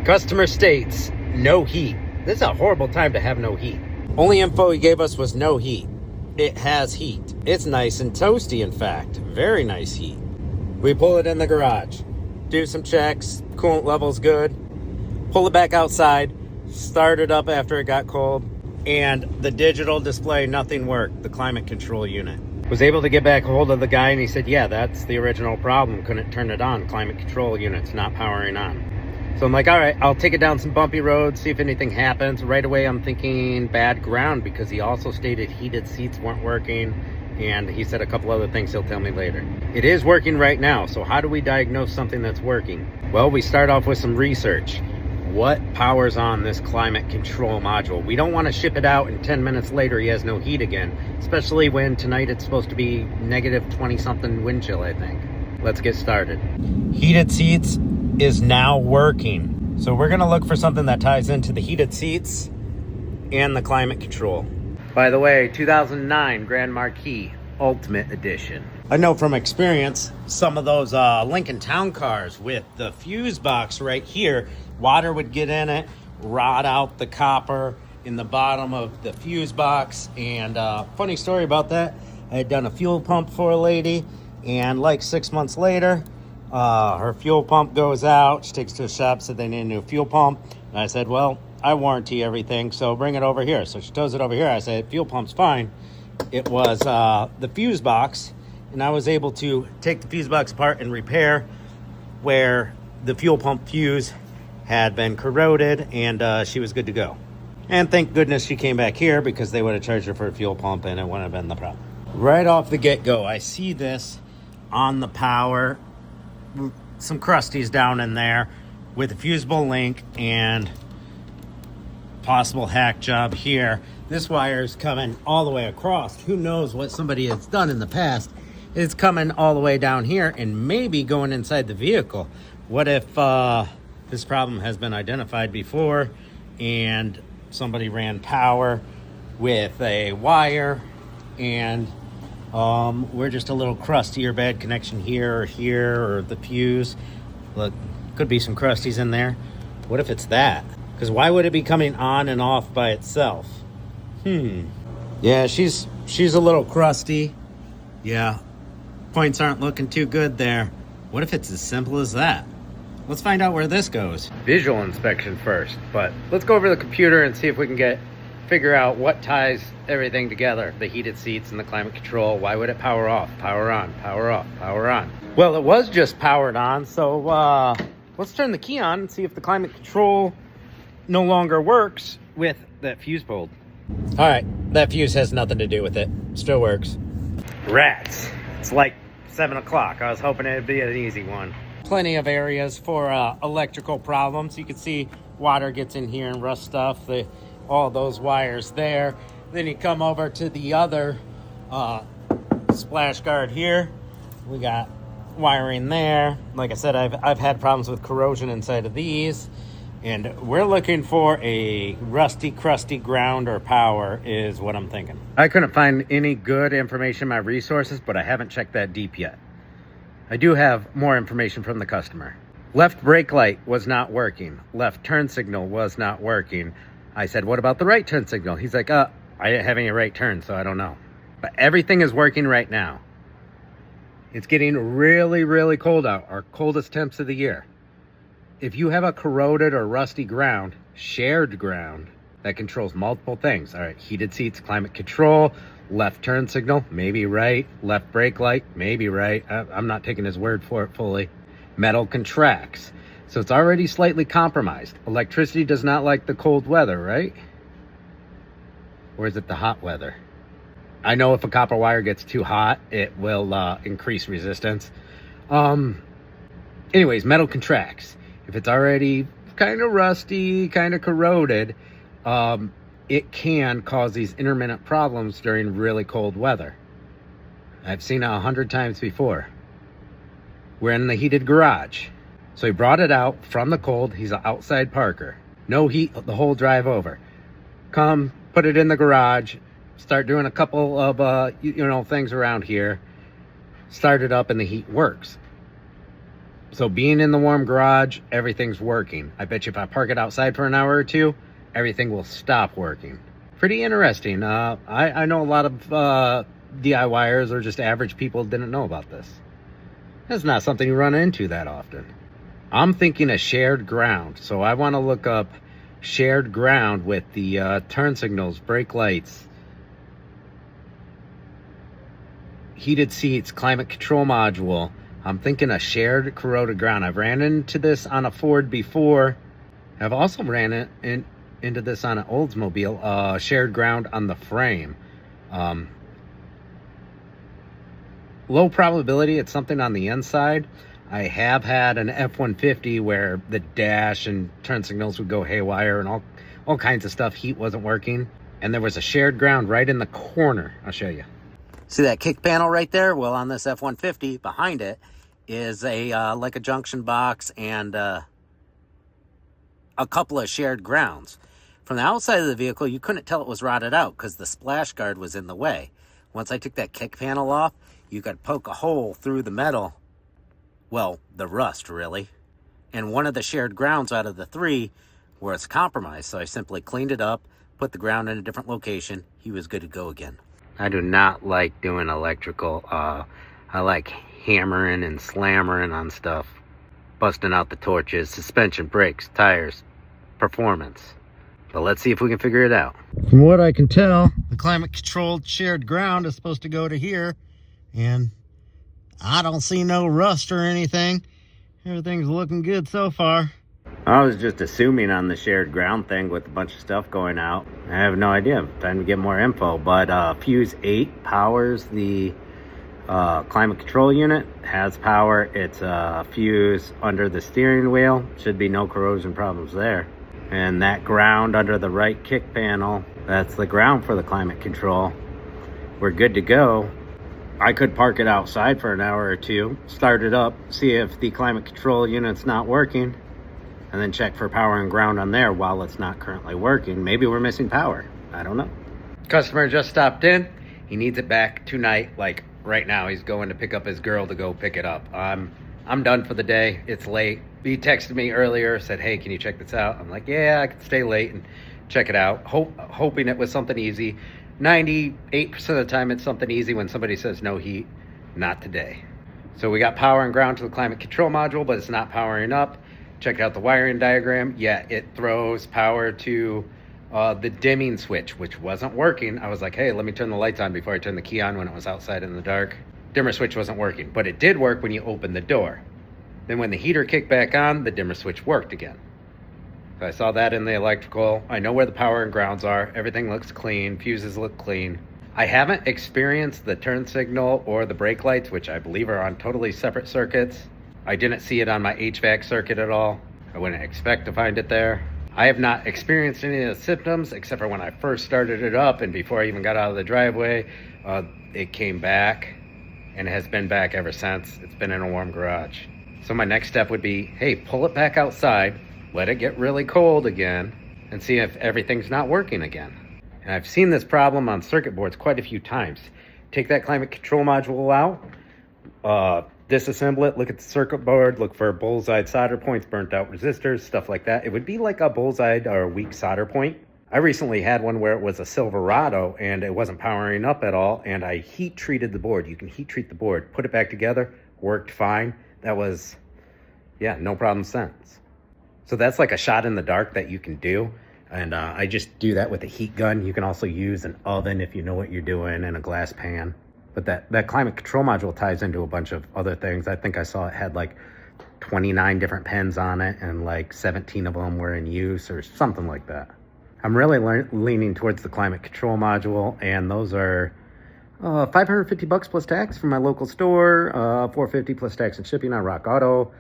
Customer states no heat. This is a horrible time to have no heat. Only info he gave us was no heat. It has heat. It's nice and toasty, in fact. Very nice heat. We pull it in the garage, do some checks, coolant level's good, pull it back outside, start it up after it got cold, and the digital display, nothing worked, the climate control unit. Was able to get back a hold of the guy, and he said, yeah, that's the original problem. Couldn't turn it on. Climate control unit's not powering on. So I'm like, all right, I'll take it down some bumpy roads, see if anything happens. Right away, I'm thinking bad ground, because he also stated heated seats weren't working, and he said a couple other things he'll tell me later. It is working right now, so how do we diagnose something that's working? Well, we start off with some research. What powers on this climate control module? We don't want to ship it out and 10 minutes later he has no heat again, especially when tonight it's supposed to be negative 20-something wind chill, I think. Let's get started. Heated seats is now working. So we're going to look for something that ties into the heated seats and the climate control. By the way, 2009 Grand Marquis Ultimate Edition. I know from experience, some of those Lincoln Town cars with the fuse box right here, water would get in it, rot out the copper in the bottom of the fuse box. And funny story about that, I had done a fuel pump for a lady, and like 6 months later, her fuel pump goes out. She takes it to the shop, said they need a new fuel pump. And I said, well, I warranty everything, so bring it over here. So she tows it over here. I said, fuel pump's fine. It was the fuse box, and I was able to take the fuse box apart and repair where the fuel pump fuse had been corroded, and she was good to go. And thank goodness she came back here, because they would have charged her for a fuel pump and it wouldn't have been the problem. Right off the get-go, I see this on the power, some crusties down in there with a fusible link and possible hack job here. This wire is coming all the way across. Who knows what somebody has done in the past. It's coming all the way down here and maybe going inside the vehicle. What if this problem has been identified before and somebody ran power with a wire, and we're just a little crusty or bad connection here or the fuse. Look, could be some crusties in there. What if it's that? Because why would it be coming on and off by itself? Yeah, she's a little crusty. Yeah, points aren't looking too good there. What if it's as simple as that? Let's find out where this goes. Visual inspection first, but let's go over the computer and see if we can figure out what ties everything together. The heated seats and the climate control. Why would it power off, power on, power off, power on? Well, it was just powered on, so let's turn the key on and see if the climate control no longer works with that fuse pulled. All right, that fuse has nothing to do with it. Still works. Rats. It's like 7 o'clock. I was hoping it'd be an easy one. Plenty of areas for electrical problems. You can see water gets in here and rust stuff. All those wires there. Then you come over to the other splash guard here. We got wiring there. Like I said, I've had problems with corrosion inside of these. And we're looking for a rusty, crusty ground or power is what I'm thinking. I couldn't find any good information in my resources, but I haven't checked that deep yet. I do have more information from the customer. Left brake light was not working. Left turn signal was not working. I said, what about the right turn signal? He's like, I didn't have any right turn, so I don't know. But everything is working right now. It's getting really, really cold out, our coldest temps of the year. If you have a corroded or rusty ground, shared ground, that controls multiple things. All right, heated seats, climate control, left turn signal, maybe right, left brake light, maybe right. I'm not taking his word for it fully. Metal contracts. So it's already slightly compromised. Electricity does not like the cold weather, right? Or is it the hot weather? I know if a copper wire gets too hot, it will increase resistance. Anyways, metal contracts. If it's already kind of rusty, kind of corroded, it can cause these intermittent problems during really cold weather. I've seen it 100 times before. We're in the heated garage. So he brought it out from the cold. He's an outside parker. No heat the whole drive over. Come, put it in the garage, start doing a couple of, things around here. Start it up and the heat works. So being in the warm garage, everything's working. I bet you if I park it outside for an hour or two, everything will stop working. Pretty interesting. I know a lot of DIYers or just average people didn't know about this. That's not something you run into that often. I'm thinking of shared ground. So I want to look up shared ground with the turn signals, brake lights, heated seats, climate control module. I'm thinking of shared corroded ground. I've ran into this on a Ford before. I've also ran into this on an Oldsmobile, shared ground on the frame. Low probability it's something on the inside. I have had an F-150 where the dash and turn signals would go haywire and all kinds of stuff. Heat wasn't working. And there was a shared ground right in the corner. I'll show you. See that kick panel right there? Well, on this F-150, behind it is a like a junction box and a couple of shared grounds. From the outside of the vehicle, you couldn't tell it was rotted out because the splash guard was in the way. Once I took that kick panel off, you could poke a hole through the metal. Well, the rust, really. And one of the shared grounds out of the three was compromised, so I simply cleaned it up, put the ground in a different location. He was good to go again. I do not like doing electrical. I like hammering and slammering on stuff, busting out the torches, suspension, brakes, tires, performance. But let's see if we can figure it out. From what I can tell, the climate-controlled shared ground is supposed to go to here, and I don't see no rust or anything. Everything's looking good so far. I was just assuming on the shared ground thing with a bunch of stuff going out. I have no idea. Time to get more info. But fuse 8 powers the climate control unit. Has power. It's a fuse under the steering wheel. Should be no corrosion problems there. And that ground under the right kick panel, that's the ground for the climate control. We're good to go. I could park it outside for an hour or two, start it up, see if the climate control unit's not working, and then check for power and ground on there while it's not currently working. Maybe we're missing power. I don't know. Customer just stopped in. He needs it back tonight, like right now. He's going to pick up his girl to go pick it up. I'm done for the day. It's late. He texted me earlier, said, hey, can you check this out? I'm like, yeah, I can stay late and check it out. Hoping it was something easy. 98% of the time it's something easy when somebody says no heat. Not today. So we got power and ground to the climate control module, but it's not powering up. Check out the wiring diagram. Yeah, it throws power to the dimming switch, which wasn't working. I was like, hey, let me turn the lights on before I turn the key on when it was outside in the dark. Dimmer switch wasn't working, but it did work when you opened the door. Then when the heater kicked back on, the dimmer switch worked again. So I saw that in the electrical. I know where the power and grounds are. Everything looks clean. Fuses look clean. I haven't experienced the turn signal or the brake lights, which I believe are on totally separate circuits. I didn't see it on my HVAC circuit at all. I wouldn't expect to find it there. I have not experienced any of the symptoms except for when I first started it up and before I even got out of the driveway, it came back and has been back ever since. It's been in a warm garage. So my next step would be, hey, pull it back outside, let it get really cold again, and see if everything's not working again. And I've seen this problem on circuit boards quite a few times. Take that climate control module out, disassemble it, look at the circuit board, look for bullseye solder points, burnt out resistors, stuff like that. It would be like a bullseye or a weak solder point. I recently had one where it was a Silverado and it wasn't powering up at all, and I heat treated the board. You can heat treat the board, put it back together, worked fine. That was, yeah, no problem since. So that's like a shot in the dark that you can do. And I just do that with a heat gun. You can also use an oven if you know what you're doing, and a glass pan. But that climate control module ties into a bunch of other things. I think I saw it had like 29 different pens on it, and like 17 of them were in use or something like that. I'm really leaning towards the climate control module, and those are $550 plus tax from my local store, $450 plus tax and shipping on Rock Auto.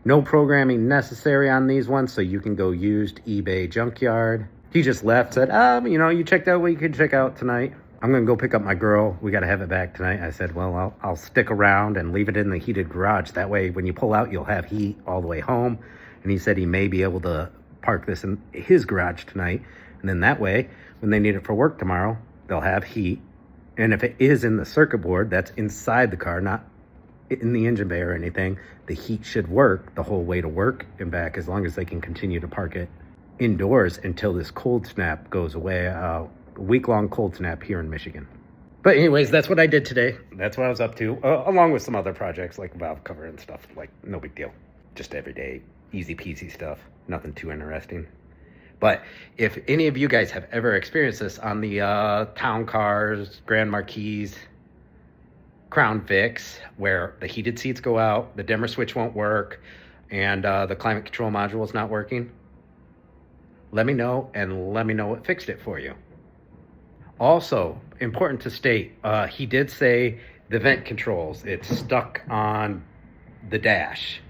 No programming necessary on these ones, so you can go used eBay junkyard. He just left, said, you checked out what you could check out tonight. I'm going to go pick up my girl. We got to have it back tonight. I said, well, I'll stick around and leave it in the heated garage. That way, when you pull out, you'll have heat all the way home. And he said he may be able to park this in his garage tonight. And then that way, when they need it for work tomorrow, they'll have heat. And if it is in the circuit board, that's inside the car, not in the engine bay or anything. The heat should work the whole way to work and back, as long as they can continue to park it indoors until this cold snap goes away. A week-long cold snap here in Michigan. But anyways, that's what I did today. That's what I was up to, along with some other projects like valve cover and stuff. Like, no big deal. Just everyday, easy peasy stuff. Nothing too interesting. But if any of you guys have ever experienced this on the town cars, Grand Marquis, Crown Vics, where the heated seats go out, the dimmer switch won't work, and the climate control module is not working, let me know, and let me know what fixed it for you. Also, important to state, he did say the vent controls, it's stuck on the dash.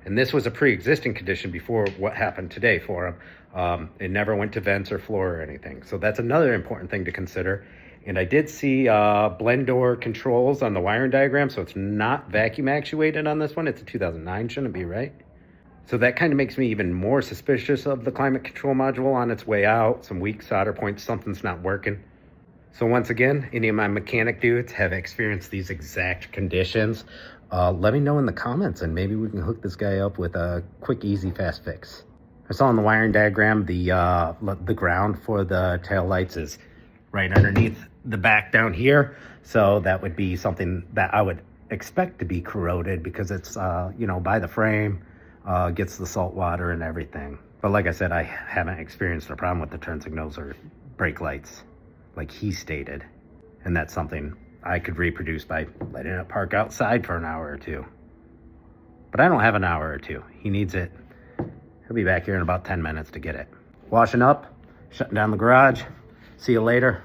And this was a pre-existing condition before what happened today for him. It never went to vents or floor or anything. So that's another important thing to consider. And I did see blend door controls on the wiring diagram, so it's not vacuum actuated on this one. It's a 2009, shouldn't it be, right? So that kind of makes me even more suspicious of the climate control module on its way out. Some weak solder points, something's not working. So once again, any of my mechanic dudes have experienced these exact conditions, let me know in the comments, and maybe we can hook this guy up with a quick, easy, fast fix. I saw in the wiring diagram the ground for the tail lights is right underneath the back down here. So that would be something that I would expect to be corroded, because it's, by the frame, gets the salt water and everything. But like I said, I haven't experienced a problem with the turn signals or brake lights, like he stated. And that's something I could reproduce by letting it park outside for an hour or two. But I don't have an hour or two. He needs it. He'll be back here in about 10 minutes to get it. Washing up, shutting down the garage. See you later.